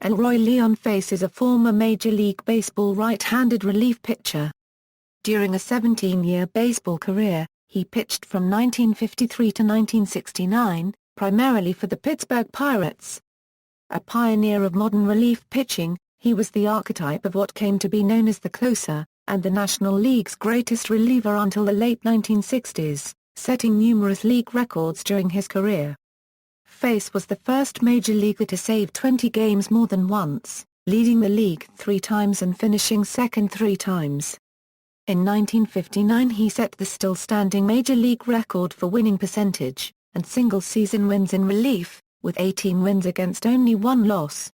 Elroy Leon Face is a former Major League Baseball right-handed relief pitcher. During a 17-year baseball career, he pitched from 1953 to 1969, primarily for the Pittsburgh Pirates. A pioneer of modern relief pitching, he was the archetype of what came to be known as the closer, and the National League's greatest reliever until the late 1960s, setting numerous league records during his career. Face was the first major leaguer to save 20 games more than once, leading the league 3 times and finishing second 3 times. In 1959 he set the still-standing major league record for winning percentage, and single-season wins in relief, with 18 wins against only 1 loss.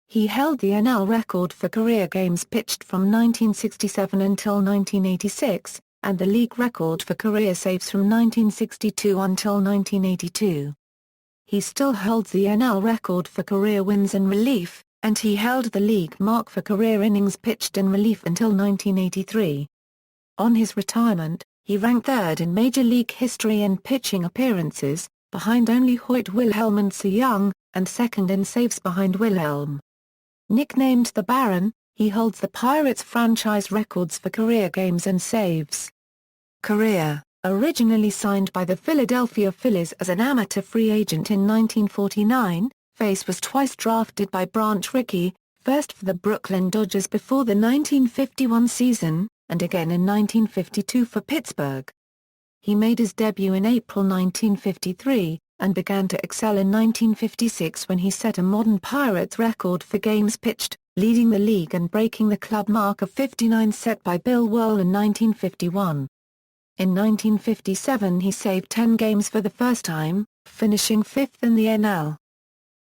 He held the NL record for career games pitched from 1967 until 1986, and the league record for career saves from 1962 until 1982. He still holds the NL record for career wins in relief, and he held the league mark for career innings pitched in relief until 1983. On his retirement, he ranked 3rd in Major League history in pitching appearances, behind only Hoyt, Wilhelm and Cy Young, and 2nd in saves behind Wilhelm. Nicknamed the Baron, he holds the Pirates' franchise records for career games and saves. Career: Originally signed by the Philadelphia Phillies as an amateur free agent in 1949, Face was twice drafted by Branch Rickey, first for the Brooklyn Dodgers before the 1951 season, and again in 1952 for Pittsburgh. He made his debut in April 1953, and began to excel in 1956 when he set a modern Pirates record for games pitched, leading the league and breaking the club mark of 59 set by Bill Worrell in 1951. In 1957 he saved 10 games for the first time, finishing 5th in the NL.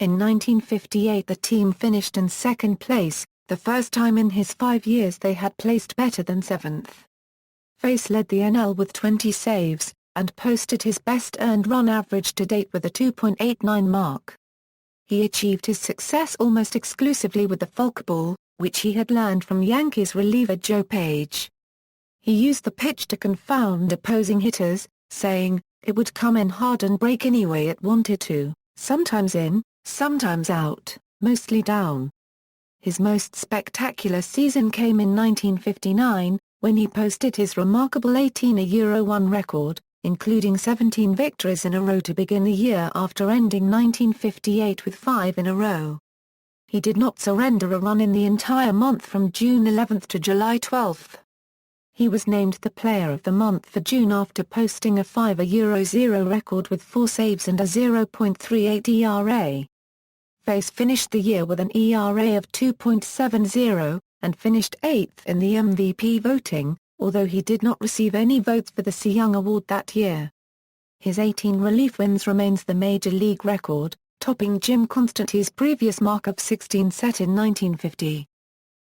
In 1958 the team finished in 2nd place, the first time in his 5 years they had placed better than 7th. Face led the NL with 20 saves, and posted his best earned run average to date with a 2.89 mark. He achieved his success almost exclusively with the forkball, which he had learned from Yankees reliever Joe Page. He used the pitch to confound opposing hitters, saying, "It would come in hard and break any way it wanted to, sometimes in, sometimes out, mostly down." His most spectacular season came in 1959, when he posted his remarkable 18-1 record, including 17 victories in a row to begin the year after ending 1958 with 5 in a row. He did not surrender a run in the entire month from June 11 to July 12. He was named the Player of the Month for June after posting a 5-0 record with 4 saves and a 0.38 ERA. Face finished the year with an ERA of 2.70, and finished 8th in the MVP voting, although he did not receive any votes for the Cy Young Award that year. His 18 relief wins remains the Major League record, topping Jim Constante's previous mark of 16 set in 1950.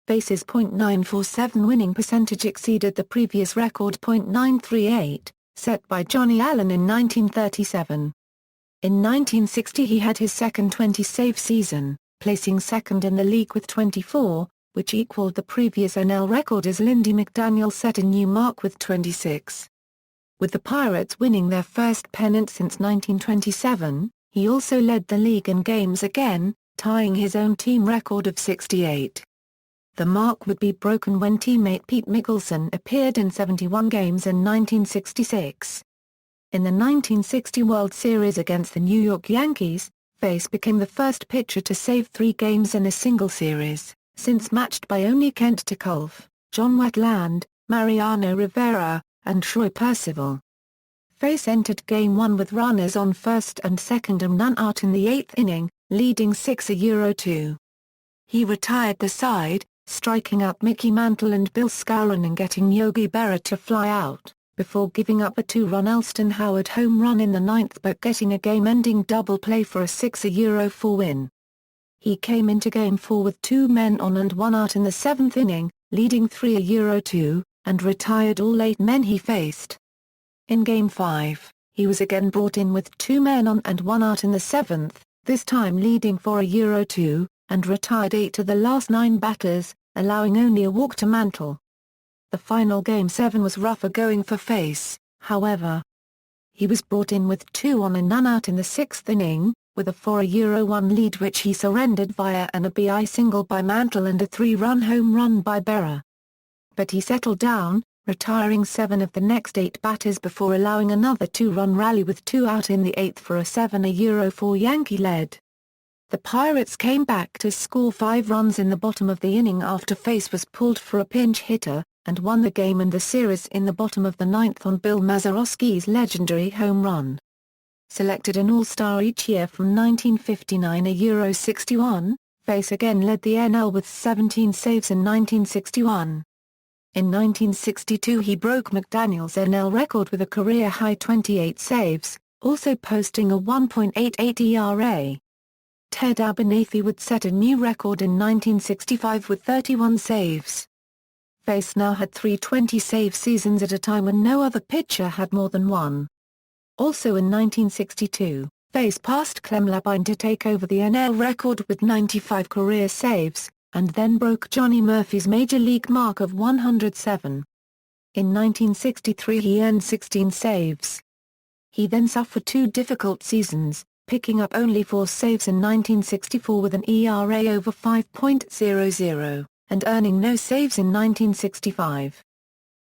Face's .947 winning percentage exceeded the previous record .938, set by Johnny Allen in 1937. In 1960 he had his second 20-save season, placing 2nd in the league with 24, which equaled the previous NL record as Lindy McDaniel set a new mark with 26. With the Pirates winning their first pennant since 1927, he also led the league in games again, tying his own team record of 68. The mark would be broken when teammate Pete Mickelson appeared in 71 games in 1966. In the 1960 World Series against the New York Yankees, Face became the first pitcher to save 3 games in a single series, since matched by only Kent Tekulve, John Wetland, Mariano Rivera, and Troy Percival. Face entered Game 1 with runners on first and second and none out in the 8th inning, leading 6-2. He retired the side, striking out Mickey Mantle and Bill Skowron and getting Yogi Berra to fly out, before giving up a 2-run Elston Howard home run in the 9th but getting a game-ending double play for a 6-4 win. He came into Game 4 with 2 men on and 1 out in the 7th inning, leading 3-2, and retired all 8 men he faced. In Game 5, he was again brought in with 2 men on and 1 out in the 7th, this time leading 4-2, and retired 8 of the last 9 batters, allowing only a walk to Mantle. The final Game 7 was rougher going for Face, however. He was brought in with 2 on and none out in the 6th inning, with a 4-1 lead which he surrendered via an RBI single by Mantle and a 3-run home run by Berra. But he settled down, retiring 7 of the next 8 batters before allowing another 2-run rally with 2 out in the 8th for a 7-4 Yankee lead. The Pirates came back to score 5 runs in the bottom of the inning after Face was pulled for a pinch hitter, and won the game and the series in the bottom of the 9th on Bill Mazeroski's legendary home run. Selected an All-Star each year from 1959-61, Face again led the NL with 17 saves in 1961. In 1962 he broke McDaniel's NL record with a career-high 28 saves, also posting a 1.88 ERA. Ted Abernathy would set a new record in 1965 with 31 saves. Face now had 3 20-save seasons at a time when no other pitcher had more than one. Also in 1962, Face passed Clem Labine to take over the NL record with 95 career saves, and then broke Johnny Murphy's major league mark of 107. In 1963 he earned 16 saves. He then suffered 2 difficult seasons, picking up only 4 saves in 1964 with an ERA over 5.00, and earning no saves in 1965.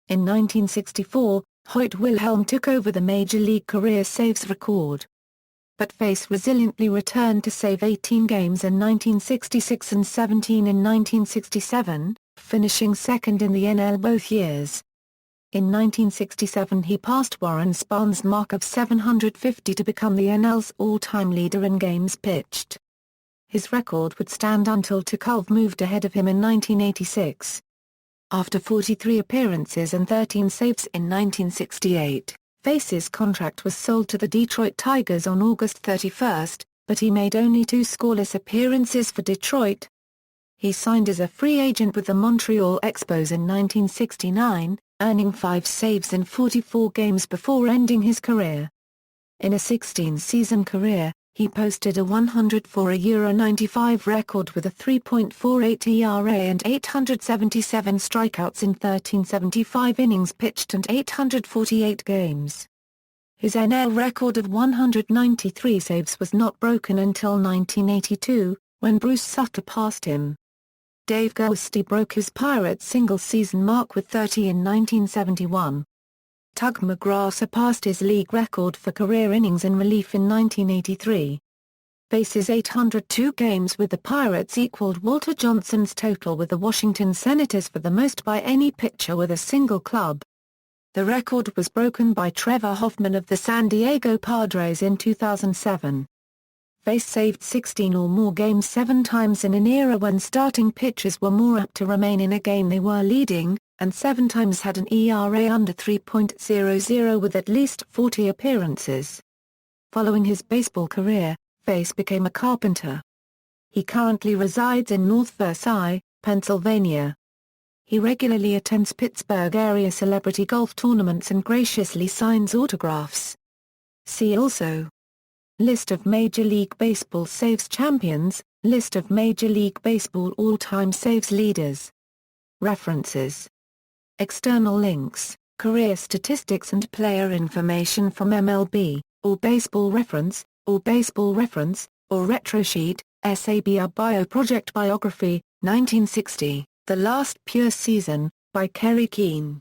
In 1964, Hoyt Wilhelm took over the Major League career saves record. But Face resiliently returned to save 18 games in 1966 and 17 in 1967, finishing second in the NL both years. In 1967 he passed Warren Spahn's mark of 750 to become the NL's all-time leader in games pitched. His record would stand until Tukulv moved ahead of him in 1986. After 43 appearances and 13 saves in 1968, Face's contract was sold to the Detroit Tigers on August 31, but he made only 2 scoreless appearances for Detroit. He signed as a free agent with the Montreal Expos in 1969, earning 5 saves in 44 games before ending his career. In a 16-season career, he posted a 104-95 record with a 3.48 ERA and 877 strikeouts in 1375 innings pitched and 848 games. His NL record of 193 saves was not broken until 1982, when Bruce Sutter passed him. Dave Giusti broke his Pirates single-season mark with 30 in 1971. Tug McGraw surpassed his league record for career innings in relief in 1983. Face's 802 games with the Pirates equaled Walter Johnson's total with the Washington Senators for the most by any pitcher with a single club. The record was broken by Trevor Hoffman of the San Diego Padres in 2007. Face saved 16 or more games 7 times in an era when starting pitchers were more apt to remain in a game they were leading, and 7 times had an ERA under 3.00 with at least 40 appearances. Following his baseball career, Face became a carpenter. He currently resides in North Versailles, Pennsylvania. He regularly attends Pittsburgh area celebrity golf tournaments and graciously signs autographs. See also: List of Major League Baseball saves champions, List of Major League Baseball all-time saves leaders. References. External links, career statistics and player information from MLB, or Baseball Reference, or Retrosheet, SABR Bio Project Biography, 1960, The Last Pure Season, by Kerry Keane.